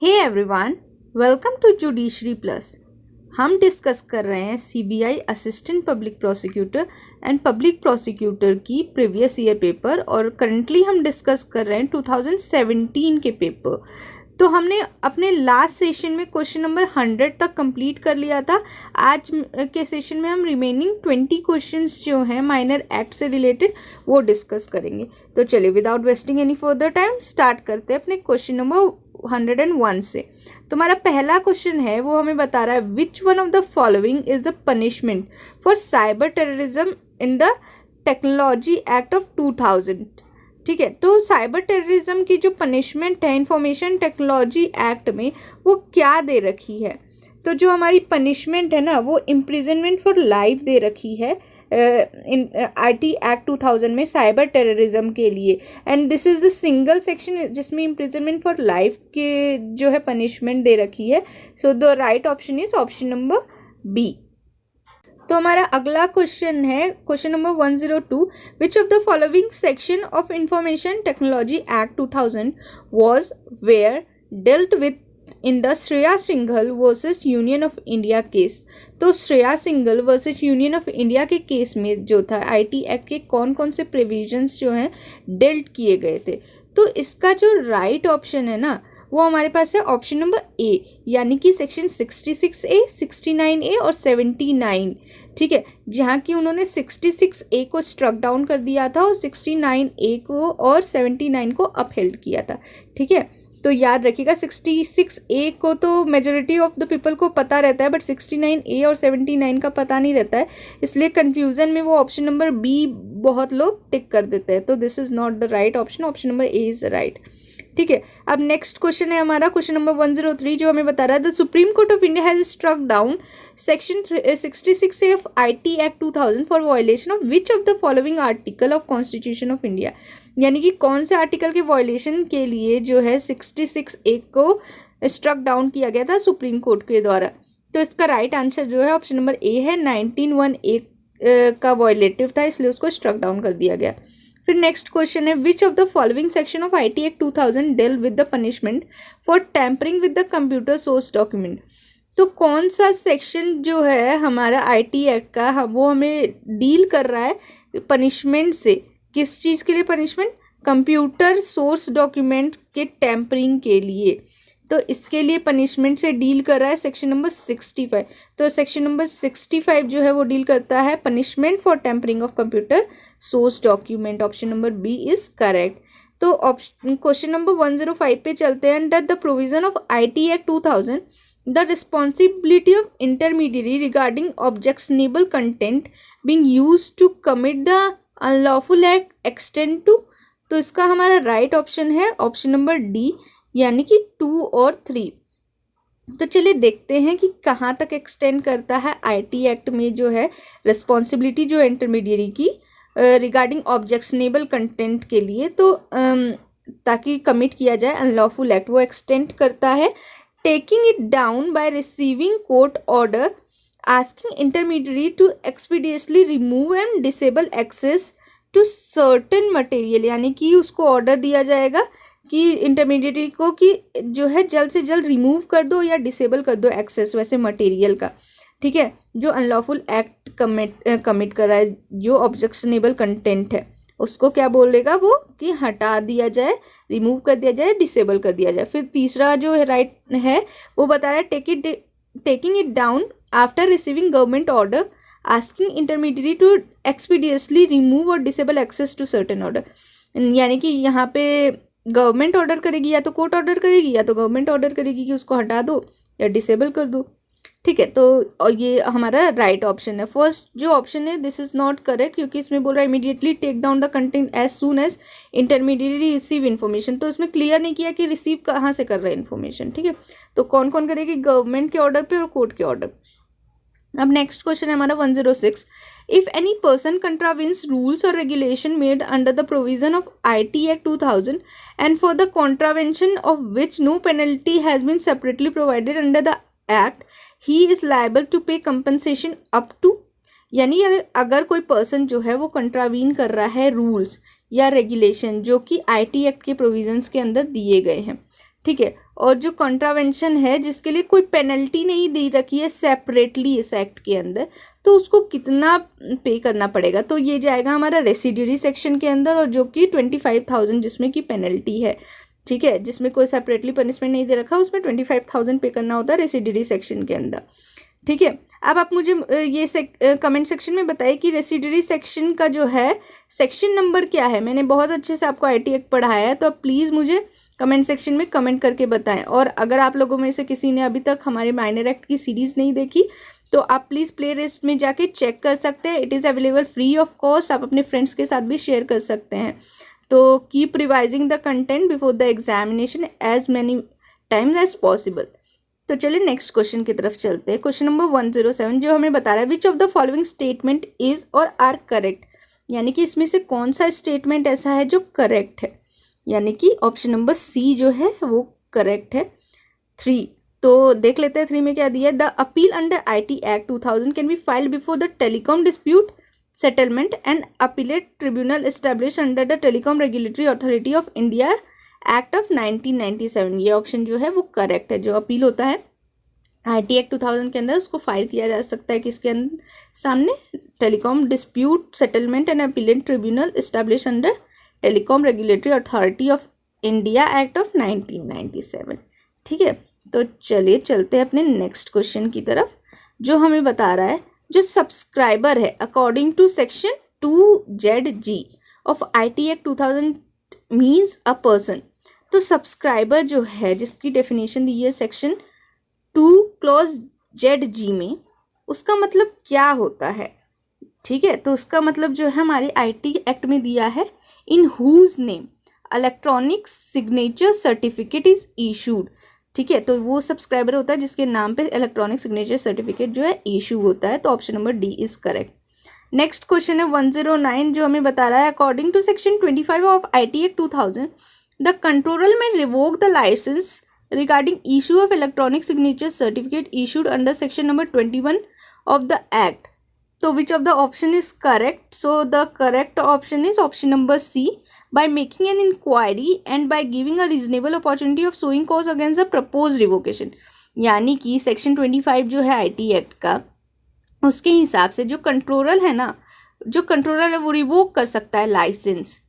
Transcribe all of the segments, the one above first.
Hey everyone, welcome to judiciary plus. हम discuss कर रहे हैं CBI assistant public prosecutor and public prosecutor की प्रीवियस ईयर पेपर और करंटली हम डिस्कस कर रहे हैं 2017 के पेपर। तो हमने अपने लास्ट सेशन में क्वेश्चन नंबर 100 तक कंप्लीट कर लिया था। आज के सेशन में हम रिमेनिंग 20 क्वेश्चंस जो हैं माइनर एक्ट से रिलेटेड वो डिस्कस करेंगे। तो चलिए without wasting any further time start करते हैं अपने क्वेश्चन नंबर 101 से। तो हमारा पहला क्वेश्चन है वो हमें बता रहा है which one of the following is the punishment for cyber terrorism in the technology act of 2000। ठीक है, तो साइबर टेररिज्म की जो पनिशमेंट है इंफॉर्मेशन टेक्नोलॉजी एक्ट में वो क्या दे रखी है। तो जो हमारी पनिशमेंट है ना वो इम्प्रिजनमेंट फॉर लाइफ दे रखी है इन आईटी एक्ट 2000 में साइबर टेररिज्म के लिए। And this is the single section जिसमें इम्प्रिजनमेंट फॉर लाइफ के जो है पनिशमेंट दे रखी है। So the right option is option number B. तो हमारा अगला क्वेश्चन है question number 102। Which of the following section of information technology act 2000 was were dealt with in the Shreya Singhal versus Union of India case. तो Shreya Singhal versus Union of India के case में जो था IT act के कौन कौन से प्रोविजंस जो हैं डेल्ट किए गए थे। तो इसका जो राइट ऑप्शन है ना वो हमारे पास है ऑप्शन नंबर ए, यानी कि सेक्शन 66A, 69A और 79। ठीक है, जहाँ की उन्होंने 66A को स्ट्रक डाउन कर दिया था और 69A को और 79 को अपहेल्ड किया था। ठीक है, तो याद रखिएगा 66A को तो मेजोरिटी ऑफ द पीपल को पता रहता है बट 69A और 79 का पता नहीं रहता है, इसलिए कन्फ्यूज़न में वो ऑप्शन नंबर बी बहुत लोग टिक कर देते हैं। तो this is not the right option, option number A is right. ठीक है, अब नेक्स्ट क्वेश्चन है हमारा क्वेश्चन नंबर 103 जो हमें बता रहा है the Supreme Court of India has struck down section 66A of IT act 2000 for violation of which of the following article of constitution of India. यानी कि कौन से आर्टिकल के वायलेशन के लिए जो है 66A को स्ट्रक डाउन किया गया था सुप्रीम कोर्ट के द्वारा। तो इसका राइट आंसर जो है ऑप्शन नंबर ए है, 19(1)(a) का वायलेटिव था इसलिए उसको स्ट्रक डाउन कर दिया गया। फिर नेक्स्ट क्वेश्चन है which of the following section of IT act 2000 deal with the punishment for tampering with the computer source document. तो कौन सा सेक्शन जो है हमारा आईटी एक्ट का वो हमें डील कर रहा है पनिशमेंट से। किस चीज़ के लिए पनिशमेंट? कंप्यूटर सोर्स डॉक्यूमेंट के टैम्परिंग के लिए। तो इसके लिए पनिशमेंट से डील कर रहा है सेक्शन नंबर 65। तो सेक्शन नंबर 65 जो है वो डील करता है punishment for tampering of computer source document. Option number B is correct. तो क्वेश्चन नंबर 105 पे चलते हैं। Under the provision of IT act 2000 the responsibility of intermediary regarding objectionable content being used to commit the unlawful act extend to. तो इसका हमारा right option है option number D, यानी कि 2 और 3। तो चलिए देखते हैं कि कहाँ तक एक्सटेंड करता है आईटी एक्ट में जो है रिस्पॉन्सिबिलिटी जो इंटरमीडियरी की रिगार्डिंग ऑब्जेक्शनेबल कंटेंट के लिए। तो ताकि कमिट किया जाए अनलॉफुल एक्ट वो एक्सटेंड करता है taking it down by receiving court order asking intermediary to expeditiously remove and disable access to certain material. यानी कि उसको ऑर्डर दिया जाएगा कि इंटरमीडिएट को कि जो है जल्द से जल्द रिमूव कर दो या डिसेबल कर दो एक्सेस वैसे मटेरियल का। ठीक है, जो अनलॉफुल एक्ट कमिट कर रहा है जो ऑब्जेक्शनेबल कंटेंट है उसको क्या बोलेगा वो कि हटा दिया जाए, रिमूव कर दिया जाए, डिसेबल कर दिया जाए। फिर तीसरा जो है राइट है वो बता रहा है taking it down after receiving government order asking intermediate to expeditiously remove और disable access to certain order. यानी कि यहाँ पे गवर्नमेंट ऑर्डर करेगी या तो कोर्ट ऑर्डर करेगी या तो गवर्नमेंट ऑर्डर करेगी कि उसको हटा दो या डिसेबल कर दो। ठीक है, तो और ये हमारा राइट ऑप्शन है। फर्स्ट जो ऑप्शन है दिस इज़ नॉट करेक्ट क्योंकि इसमें बोल रहा है immediately take down the content as soon as intermediately receive information. तो इसमें क्लियर नहीं किया कि रिसीव कहाँ से कर रहे हैं इन्फॉर्मेशन। ठीक है, तो कौन कौन करेगी? गवर्नमेंट के ऑर्डर पे और कोर्ट के ऑर्डर। अब नेक्स्ट क्वेश्चन है हमारा 106। If any person contravenes rules और regulation made under the provision of IT act 2000 and for the contravention of which no penalty has been separately provided under the act he is liable to pay compensation up to. यानी अगर कोई person जो है वो कंट्रावीन कर रहा है rules या रेगुलेशन जो कि आईटी एक्ट के प्रोविजंस के अंदर दिए गए हैं, ठीक है। और जो कॉन्ट्रावेंशन है जिसके लिए कोई पेनल्टी नहीं दी रखी है सेपरेटली इस एक्ट के अंदर, तो उसको कितना पे करना पड़ेगा, तो ये जाएगा हमारा रेसिड्यूरी सेक्शन के अंदर, और जो कि 25,000 जिसमें कि पेनल्टी है, ठीक है। जिसमें कोई सेपरेटली पनिशमेंट नहीं दे रखा उसमें 25,000 पे करना होता है रेसिड्यूरी सेक्शन के अंदर, ठीक है। अब आप मुझे ये कमेंट सेक्शन में बताइए कि रेसिड्यूरी सेक्शन का जो है सेक्शन नंबर क्या है। मैंने बहुत अच्छे से आपको IT एक्ट पढ़ाया है, तो आप प्लीज़ मुझे कमेंट सेक्शन में कमेंट करके बताएं। और अगर आप लोगों में से किसी ने अभी तक हमारे माइनर एक्ट की सीरीज़ नहीं देखी तो आप प्लीज़ प्ले लिस्ट में जाके चेक कर सकते हैं। It is available free of cost, आप अपने फ्रेंड्स के साथ भी शेयर कर सकते हैं। तो keep revising the content before the examination as many times as possible. तो चलिए नेक्स्ट क्वेश्चन की तरफ चलते हैं। क्वेश्चन नंबर 107 जो हमें बता रहा है which of the following statement is और आर करेक्ट, यानी कि इसमें से कौन सा स्टेटमेंट ऐसा है जो करेक्ट है, यानी कि ऑप्शन नंबर सी जो है वो करेक्ट है। 3 तो देख लेते हैं 3 में क्या दिया है। The appeal under IT act 2000 can be filed before the telecom dispute settlement and appellate tribunal establish under the telecom regulatory authority of India act of 1997। ये ऑप्शन जो है वो करेक्ट है। जो अपील होता है IT एक्ट 2000 के अंदर उसको फाइल किया जा सकता है किसके अंदर सामने, telecom dispute settlement and appellate tribunal establish under telecom regulatory authority of India act of 1997, ठीक है। तो चलिए चलते हैं अपने नेक्स्ट क्वेश्चन की तरफ जो हमें बता रहा है जो सब्सक्राइबर है according to section 2ZG of IT act 2000 means a person. तो सब्सक्राइबर जो है जिसकी डेफिनेशन दी है सेक्शन 2 क्लॉज ZG में, उसका मतलब क्या होता है, ठीक है। तो उसका मतलब जो है हमारे IT एक्ट में दिया है in whose name electronic signature certificate is issued, ठीक है। तो वो सब्सक्राइबर होता है जिसके नाम पे इलेक्ट्रॉनिक सिग्नेचर सर्टिफिकेट जो है इशू होता है। तो option number D is correct. Next question है 109 जो हमें बता रहा है according to section 25 of IT act 2000 the controller may revoke the licence regarding issue of electronic signature certificate issued under section number 21 of the act. तो which of the option is correct, so the correct option is option number C by making an inquiry and by giving a reasonable opportunity of suing cause against the proposed revocation। यानी कि section 25 जो है IT act का उसके हिसाब से जो controller है ना, जो कंट्रोलर है वो रिवोक कर सकता है लाइसेंस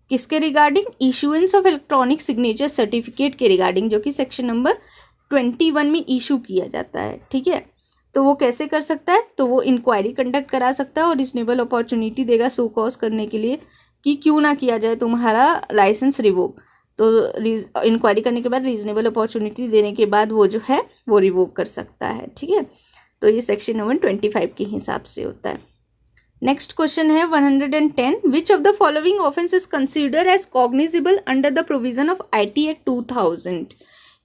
किसके regarding, issuance of electronic signature certificate के रिगार्डिंग, जो कि सेक्शन नंबर 21 में इशू किया जाता है, ठीक है। तो वो कैसे कर सकता है, तो वो इंक्वायरी कंडक्ट करा सकता है और रिजनेबल अपॉर्चुनिटी देगा सो कॉज करने के लिए कि क्यों ना किया जाए तुम्हारा लाइसेंस रिवोक। तो इंक्वायरी करने के बाद रीजनेबल अपॉर्चुनिटी देने के बाद वो जो है वो रिवोक कर सकता है, ठीक है। तो ये सेक्शन नंबर 25 के हिसाब से होता है। नेक्स्ट क्वेश्चन है 110 which of the following offence is consider as cognizable under the provision of IT act 2000।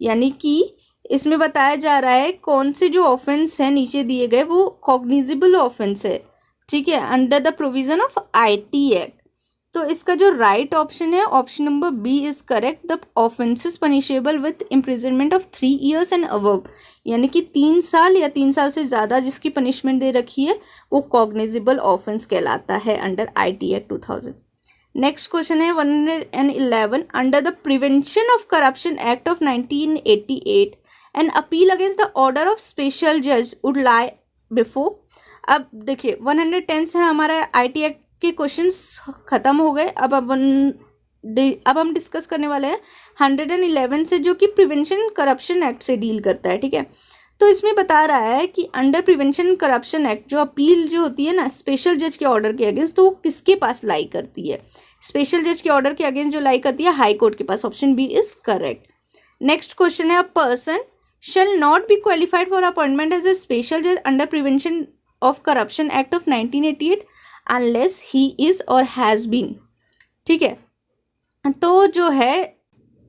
यानी कि इसमें बताया जा रहा है कौन से जो ऑफेंस है नीचे दिए गए वो कॉग्निजेबल ऑफेंस है, ठीक है, under the provision of IT act. तो इसका जो राइट ऑप्शन है option number B is correct. The offences punishable with imprisonment of 3 years and above, यानी कि 3 साल या 3 साल से ज़्यादा जिसकी पनिशमेंट दे रखी है वो कॉग्निजेबल ऑफेंस कहलाता है under IT act 2000। Next question है 111 under the prevention of corruption act of 1988 an appeal against the order of special जज वुड लाई बिफोर। अब देखिए 110 से हमारा IT एक्ट के क्वेश्चंस ख़त्म हो गए। अब हम डिस्कस करने वाले हैं 111 से जो कि प्रिवेंशन करप्शन एक्ट से डील करता है, ठीक है। तो इसमें बता रहा है कि अंडर प्रिवेंशन करप्शन एक्ट जो अपील जो होती है ना स्पेशल जज के ऑर्डर के अगेंस्ट, तो वो किसके पास लाई करती है, स्पेशल जज के ऑर्डर के अगेंस्ट जो लाई करती है हाई कोर्ट के पास। Option B is correct. Next question है a person shall not be qualified for appointment as a special judge under prevention of corruption act of 1988 unless he is or has been, ठीक है। तो जो है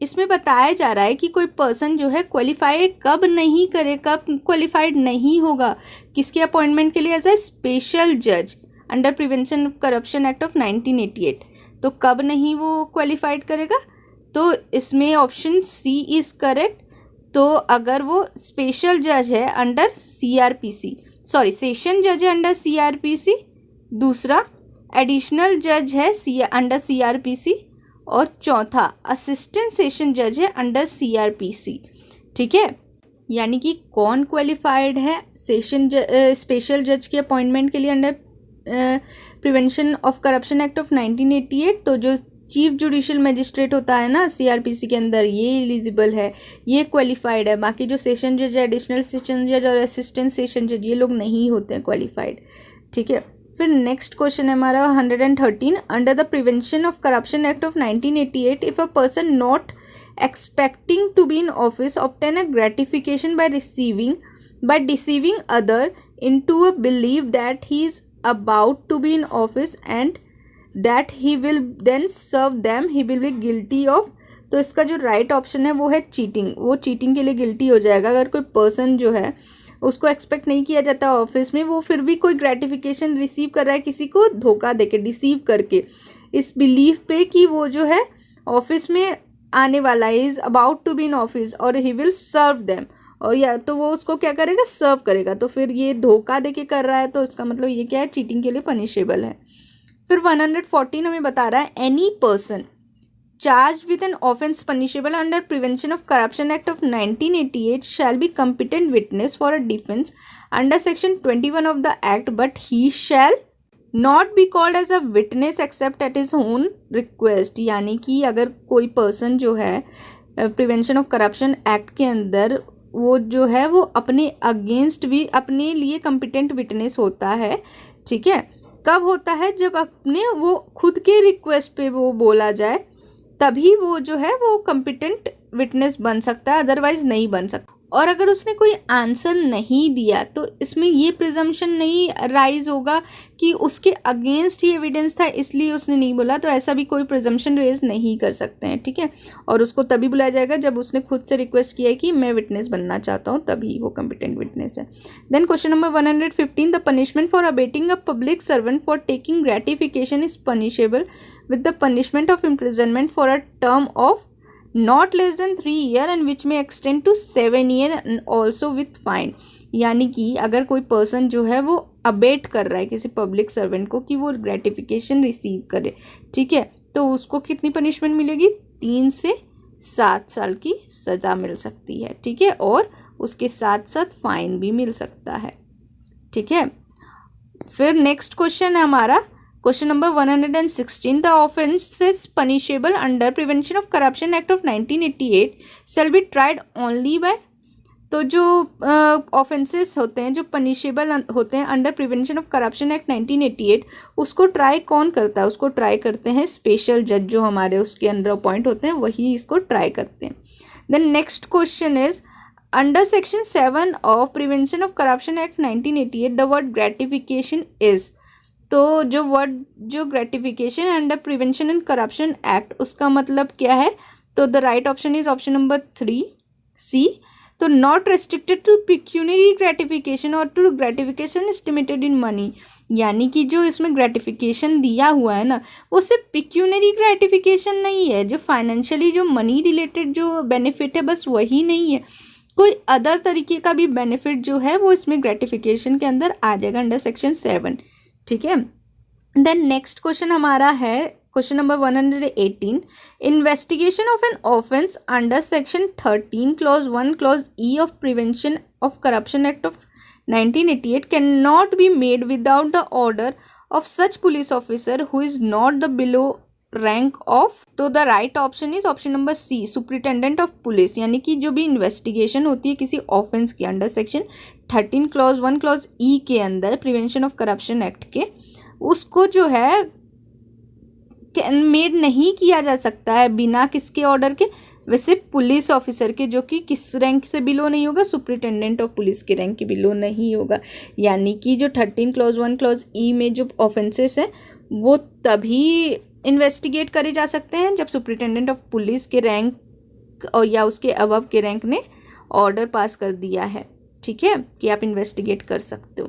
इसमें बताया जा रहा है कि कोई पर्सन जो है क्वालिफाई कब नहीं करे, कब क्वालिफाइड नहीं होगा किसके अपॉइंटमेंट के लिए एज ए स्पेशल जज under prevention of corruption act of 1988। तो कब नहीं वो क्वालिफाइड करेगा, तो इसमें ऑप्शन सी इज करेक्ट। तो अगर वो स्पेशल जज है अंडर CRPC, सॉरी सेशन जज है अंडर CRPC, दूसरा एडिशनल जज है अंडर CRPC, और चौथा असिस्टेंट सेशन जज है अंडर CRPC। ठीक है, यानी कि कौन क्वालिफाइड है सेशन स्पेशल जज के अपॉइंटमेंट के लिए under prevention of corruption act of 1988। तो जो चीफ जुडिशियल मजिस्ट्रेट होता है ना CRPC के अंदर, ये एलिजिबल है, ये क्वालिफाइड है। बाकी जो सेशन जज है, एडिशनल सेशन जज और असिस्टेंट सेशन जज, ये लोग नहीं होते हैं क्वालिफाइड। ठीक है, फिर नेक्स्ट क्वेश्चन है हमारा 113। Under the prevention of corruption act of 1988 if a person not expecting to be in office obtain a gratification by deceiving other into a belief that he is about to be in office and that he will then serve them, he will be guilty of। तो इसका जो right option है वो है cheating. वो cheating के लिए guilty हो जाएगा। अगर कोई पर्सन जो है उसको एक्सपेक्ट नहीं किया जाता ऑफिस में, वो फिर भी कोई ग्रेटिफिकेशन रिसीव कर रहा है किसी को धोखा देके, डिसीव करके, इस बिलीफ पे कि वो जो है ऑफिस में आने वाला, is about to be in office और ही विल सर्व देम, और या तो वो उसको क्या करेगा, सर्व करेगा। तो फिर ये धोखा देके कर रहा है, तो इसका मतलब ये क्या है, चीटिंग के लिए पनिशेबल है। फिर 114 हमें बता रहा है any person charge with an offence punishable under prevention of corruption act of 1988 shall be competent witness for a defence under section 21 of the act but he shall not be called as a witness except at his own request. यानी कि अगर कोई person जो है prevention of corruption act के अंदर, वो जो है वो अपने अगेंस्ट भी अपने लिए कॉम्पिटेंट विटनेस होता है। ठीक है, कब होता है, जब अपने वो खुद के रिक्वेस्ट पे वो बोला जाए, तभी वो जो है वो कॉम्पिटेंट विटनेस बन सकता है, अदरवाइज नहीं बन सकता। और अगर उसने कोई आंसर नहीं दिया तो इसमें ये प्रिजम्पशन नहीं राइज होगा कि उसके अगेंस्ट ही एविडेंस था इसलिए उसने नहीं बोला, तो ऐसा भी कोई प्रिजम्पशन रेज नहीं कर सकते हैं। ठीक है, और उसको तभी बुलाया जाएगा जब उसने खुद से रिक्वेस्ट किया है कि मैं विटनेस बनना चाहता हूँ, तभी वो कॉम्पिटेंट विटनेस है। Then question number 115, the punishment for abetting a public servant for taking gratification is punishable with the punishment of imprisonment for a term of not less than 3 years and which may extend to 7 years and also with fine। यानी कि अगर कोई person जो है वो abate कर रहा है किसी पब्लिक सर्वेंट को कि वो ग्रेटिफिकेशन रिसीव करे, ठीक है, तो उसको कितनी पनिशमेंट मिलेगी, 3 से 7 साल की सज़ा मिल सकती है। ठीक है, और उसके साथ साथ फाइन भी मिल सकता है। ठीक है, फिर नेक्स्ट क्वेश्चन है हमारा question number 116, the offences punishable under prevention of corruption act of 1988 shall B tried only by. तो जो ऑफेंसेस होते हैं जो पनिशेबल होते हैं under prevention of corruption act 1988, उसको ट्राई कौन करता है, उसको ट्राई करते हैं स्पेशल जज जो हमारे उसके अंदर अपॉइंट होते हैं, वही इसको ट्राई करते हैं। Then next question is under section 7 of prevention of corruption act 1988 the word gratification is. तो जो वर्ड जो gratification under prevention and corruption act, उसका मतलब क्या है, तो the right option is option number 3C। तो not restricted to pecuniary gratification और to gratification estimated in money. यानी कि जो इसमें ग्रेटिफिकेशन दिया हुआ है ना, वो सिर्फ पिक्यूनरी ग्रेटिफिकेशन नहीं है, जो फाइनेंशियली जो मनी रिलेटेड जो बेनिफिट है बस वही नहीं है, कोई अदर तरीके का भी बेनिफिट जो है वो इसमें ग्रेटिफिकेशन के अंदर आ जाएगा अंडर सेक्शन 7। ठीक है, देन नेक्स्ट क्वेश्चन हमारा है question number 118, investigation of an offence under section 13 clause 1 clause E of prevention of corruption act of 1988 can not be made without the order of such police officer who is not the below rank of. तो the right option is option number C, superintendent of police. यानी कि जो भी investigation होती है किसी offence के under section 13 clause 1 clause ई के अंदर प्रिवेंशन ऑफ करप्शन एक्ट के, उसको जो है मेड नहीं किया जा सकता है बिना किसके ऑर्डर के, वैसे पुलिस ऑफिसर के, जो कि किस रैंक से बिलो नहीं होगा, सुप्रिटेंडेंट ऑफ पुलिस के रैंक के बिलो नहीं होगा। यानी कि जो 13 क्लॉज 1 क्लॉज ई में जो ऑफेंसेस हैं वो तभी इन्वेस्टिगेट करे जा सकते हैं जब सुप्रिटेंडेंट ऑफ पुलिस के रैंक और या उसके अबव के रैंक ने ऑर्डर पास कर दिया है। ठीक है, कि आप इन्वेस्टिगेट कर सकते हो।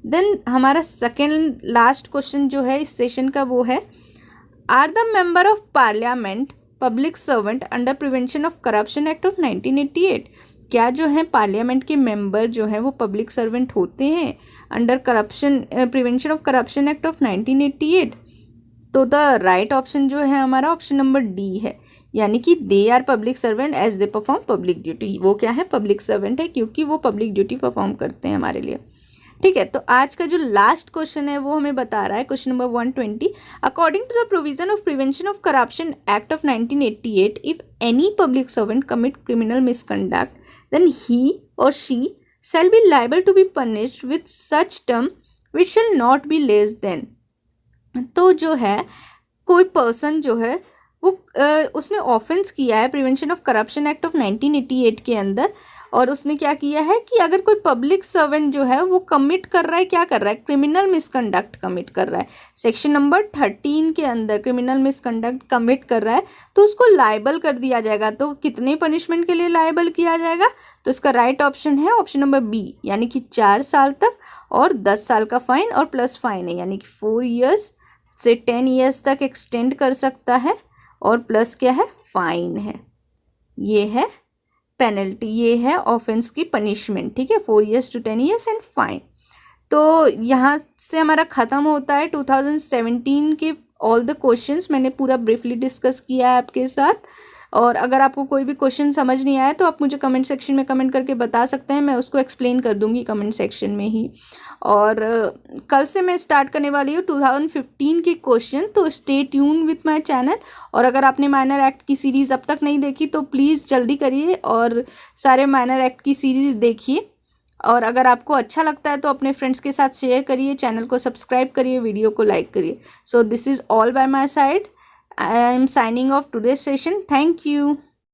देन हमारा सेकेंड लास्ट क्वेश्चन जो है इस सेशन का वो है, are the member of parliament public servant under prevention of corruption act of 1988। क्या जो है पार्लियामेंट के मेंबर जो है वो पब्लिक सर्वेंट होते हैं under corruption prevention of corruption act of 1988। तो द राइट ऑप्शन जो है हमारा ऑप्शन नंबर डी है, यानी कि they are public servant as they perform public duty. वो क्या है, पब्लिक सर्वेंट है, क्योंकि वो पब्लिक ड्यूटी परफॉर्म करते हैं हमारे लिए। ठीक है, तो आज का जो लास्ट क्वेश्चन है वो हमें बता रहा है, question number 120, according to the provision of prevention of corruption act of 1988, if any public servant commit criminal misconduct then he और she shall be liable to be punished with such term which shall not be less than। तो जो है कोई person जो है वो उसने offence किया है prevention of corruption act of 1988 के अंदर, और उसने क्या किया है कि अगर कोई पब्लिक सर्वेंट जो है वो कमिट कर रहा है, क्या कर रहा है, क्रिमिनल मिसकंडक्ट कमिट कर रहा है, सेक्शन नंबर 13 के अंदर क्रिमिनल मिसकंडक्ट कमिट कर रहा है, तो उसको लायबल कर दिया जाएगा। तो कितने पनिशमेंट के लिए लायबल किया जाएगा, तो इसका राइट ऑप्शन है ऑप्शन नंबर बी, यानी कि 4 साल तक और 10 साल का फाइन और प्लस फाइन है, यानी कि 4 ईयर्स से 10 ईयर्स तक एक्सटेंड कर सकता है, और प्लस क्या है, फाइन है। ये है पेनल्टी, ये है ऑफेंस की पनिशमेंट। ठीक है, 4 years to 10 years and fine. तो यहाँ से हमारा ख़त्म होता है 2017 के ऑल द क्वेश्चंस। मैंने पूरा ब्रीफली डिस्कस किया है आपके साथ, और अगर आपको कोई भी क्वेश्चन समझ नहीं आया तो आप मुझे कमेंट सेक्शन में कमेंट करके बता सकते हैं, मैं उसको एक्सप्लेन कर दूंगी कमेंट सेक्शन में ही। और कल से मैं स्टार्ट करने वाली हूँ 2015 के क्वेश्चन, तो stay tune with my channel. और अगर आपने माइनर एक्ट की सीरीज़ अब तक नहीं देखी तो प्लीज़ जल्दी करिए और सारे माइनर एक्ट की सीरीज़ देखिए। और अगर आपको अच्छा लगता है तो अपने फ्रेंड्स के साथ शेयर करिए, चैनल को सब्सक्राइब करिए, वीडियो को लाइक करिए। So this is all bye my side. I am signing off today's session. Thank you.